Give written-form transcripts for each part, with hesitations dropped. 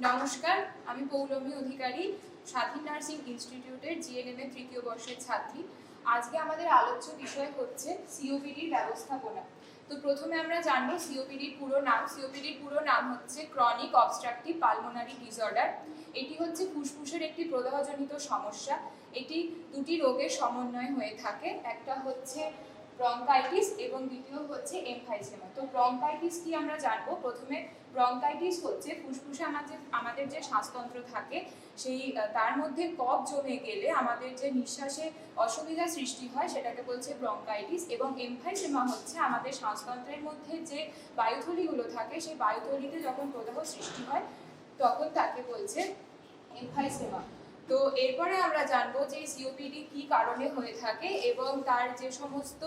নমস্কার, আমি পৌলমী অধিকারী, স্বাধীন নার্সিং ইনস্টিটিউটের জিএনএম এর তৃতীয় বর্ষের ছাত্রী। আজকে আমাদের আলোচ্য বিষয় হচ্ছে সিওপিডির ব্যবস্থাপনা। তো প্রথমে আমরা জানবো সিওপিডির পুরো নাম। সিওপিডির পুরো নাম হচ্ছে ক্রনিক অবস্ট্রাকটিভ পালমোনারি ডিসঅর্ডার। এটি হচ্ছে ফুসফুসের একটি প্রদাহজনিত সমস্যা। এটি দুটি রোগের সমন্বয় হয়ে থাকে, একটা হচ্ছে ব্রঙ্কাইটিস এবং দ্বিতীয় হচ্ছে এমফাইসেমা। তো ব্রঙ্কাইটিস কি আমরা জানবো। প্রথমে ব্রঙ্কাইটিস হচ্ছে ফুসফুসে আমাদের যে শ্বাসতন্ত্র থাকে সেই তার মধ্যে কফ জমে গেলে আমাদের যে নিঃশ্বাসে অসুবিধা সৃষ্টি হয় সেটাকে বলছে ব্রঙ্কাইটিস। এবং এমফাইসেমা হচ্ছে আমাদের শ্বাসতন্ত্রের মধ্যে যে বায়ুথলিগুলো থাকে সেই বায়ুথলিতে যখন প্রদাহ সৃষ্টি হয় তখন তাকে বলছে এমফাইসেমা। তো এরপরে আমরা জানবো যে সিওপিডি কি কারণে হয়ে থাকে এবং তার যে সমস্ত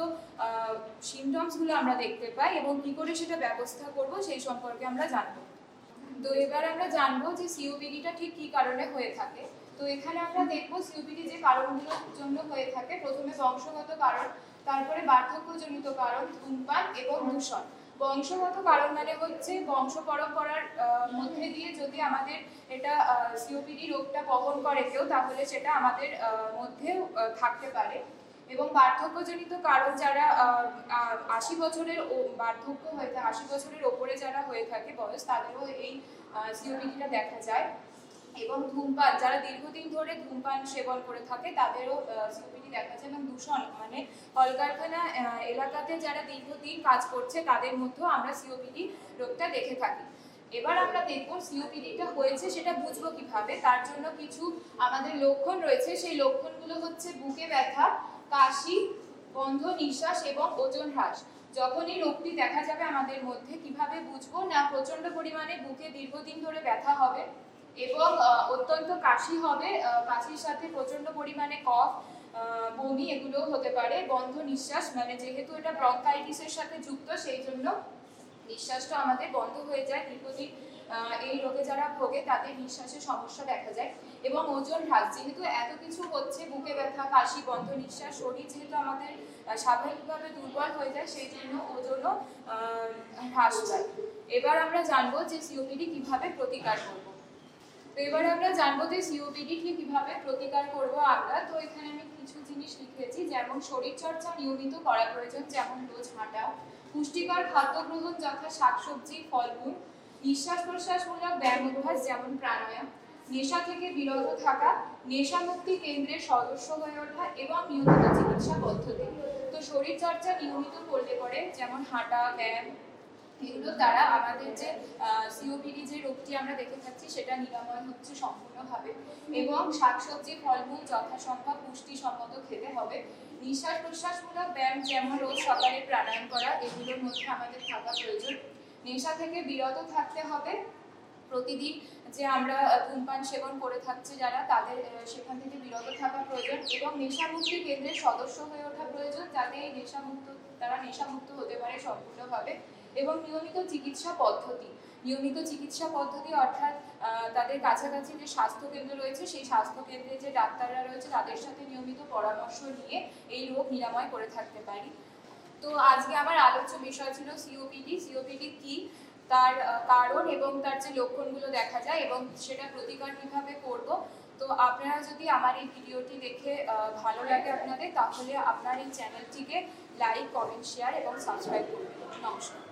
সিমটমসগুলো আমরা দেখতে পাই এবং কি করে সেটা ব্যবস্থা করব সেই সম্পর্কে আমরা জানবো। তো এবার আমরা জানবো যে সিওপিডিটা ঠিক কি কারণে হয়ে থাকে। তো এখানে আমরা দেখবো সিওপিডি যে কারণগুলোর জন্য হয়ে থাকে। প্রথমে বংশগত কারণ, তারপরে বার্ধক্যজনিত কারণ, ধূমপান এবং দূষণ। বংশগত কারণ মানে হচ্ছে বংশ পরম্পরার মধ্যে দিয়ে যদি আমাদের এটা সিওপিডি রোগটা বহন করে কেউ তাহলে সেটা আমাদের মধ্যে থাকতে পারে। এবং বার্ধক্যজনিত কারণ, যারা ৮০ বছরের বার্ধক্য হয়ে থাকে, ৮০ বছরের ওপরে যারা হয়ে থাকে বয়স, তাদেরও এই সিওপিডিটা দেখা যায়। এবং ধূমপান, যারা দীর্ঘদিন ধরে ধূমপান সেবন করে থাকে তাদেরও সিওপিডি দেখা যায়। এবং দূষণ মানে কলকারখানা এলাকাতে যারা দীর্ঘদিন কাজ করছে তাদের মধ্যেও আমরা সিওপিডি রোগটা দেখে থাকি। এবার আমরা দেখব সিওপিডিটা হয়েছে সেটা বুঝবো কিভাবে। তার জন্য কিছু আমাদের লক্ষণ রয়েছে। সেই লক্ষণগুলো হচ্ছে বুকে ব্যথা, কাশি, বন্ধ নিঃশ্বাস এবং ওজন হ্রাস। যখন এই রোগটি দেখা যাবে আমাদের মধ্যে কিভাবে বুঝবো না, প্রচন্ড পরিমাণে বুকে দীর্ঘদিন ধরে ব্যথা হবে এবং অত্যন্ত কাশি হবে, কাশির সাথে প্রচন্ড পরিমাণে কফ, বমি এগুলো হতে পারে। বন্ধ নিঃশ্বাস মানে যেহেতু এটা ব্রঙ্কাইটিসের সাথে যুক্ত সেই জন্য নিঃশ্বাসটা আমাদের বন্ধ হয়ে যায়। দীর্ঘদিন এই রোগে যারা ভোগে তাদের নিঃশ্বাসের সমস্যা দেখা যায়। এবং ওজন হ্রাস, যেহেতু এত কিছু হচ্ছে, বুকে ব্যথা, কাশি, বন্ধ নিঃশ্বাস, শরীর যেহেতু আমাদের স্বাভাবিকভাবে দুর্বল হয়ে যায় সেই জন্য ওজনও হ্রাস পায়। এবার আমরা জানবো যে সিওপিডি কিভাবে প্রতিকার করব। তো এবারে আমরা জানবো যে সিওপিডি কিভাবে প্রতিকার করব আমরা। তো এখানে আমি কিছু জিনিস লিখেছি, যেমন শরীরচর্চা নিয়মিত করা প্রয়োজন, যেমন রোজ হাঁটা, পুষ্টিকর খাদ্য গ্রহণ যথা শাকসবজি, ফলমূল, নিঃশ্বাস প্রশ্বাসমূলক ব্যায়াম অভ্যাস যেমন প্রাণায়াম, নেশা থেকে বিরত থাকা, নেশামুক্তি কেন্দ্রের সদস্য হয়ে ওঠা এবং নিয়মিত চিকিৎসা পদ্ধতি। তো শরীরচর্চা নিয়মিত করলে পরে যেমন হাঁটা, ব্যায়াম, এগুলোর দ্বারা আমাদের যে সিওপিডি যে রোগটি আমরা দেখে থাকছি সেটা নিরাময় হচ্ছে সম্পূর্ণভাবে। এবং শাকসবজি, ফলমূল যথাসম্ভব পুষ্টিসম্মত খেতে হবে। নিঃশ্বাস প্রশ্বাসমূলক ব্যায়াম যেমন রোজ সকালে প্রাণায়াম করা, এগুলোর মধ্যে আমাদের থাকা প্রয়োজন। নেশা থেকে বিরত থাকতে হবে। প্রতিদিন যে আমরা ধূমপান সেবন করে থাকছি যারা, তাদের সেখান থেকে বিরত থাকা প্রয়োজন। এবং নেশামুক্তি কেন্দ্রের সদস্য হয়ে ওঠা প্রয়োজন, যাতে এই তারা নেশামুক্ত হতে পারে সম্পূর্ণভাবে। এবং নিয়মিত চিকিৎসা পদ্ধতি অর্থাৎ তাদের কাছাকাছি যে স্বাস্থ্যকেন্দ্র রয়েছে সেই স্বাস্থ্যকেন্দ্রে যে ডাক্তাররা রয়েছে তাদের সাথে নিয়মিত পরামর্শ নিয়ে এই রোগ নিরাময় করে থাকতে পারি। তো আজকে আমার আলোচ্য বিষয় ছিল সিওপিডি কি, তার কারণ এবং তার যে লক্ষণগুলো দেখা যায় এবং সেটা প্রতিকার কিভাবে করব। তো আপনারা যদি আমার এই ভিডিওটি দেখে ভালো লাগে আপনাদের, তাহলে আপনার এই চ্যানেলটিকে লাইক, কমেন্ট, শেয়ার এবং সাবস্ক্রাইব করবেন। নমস্কার।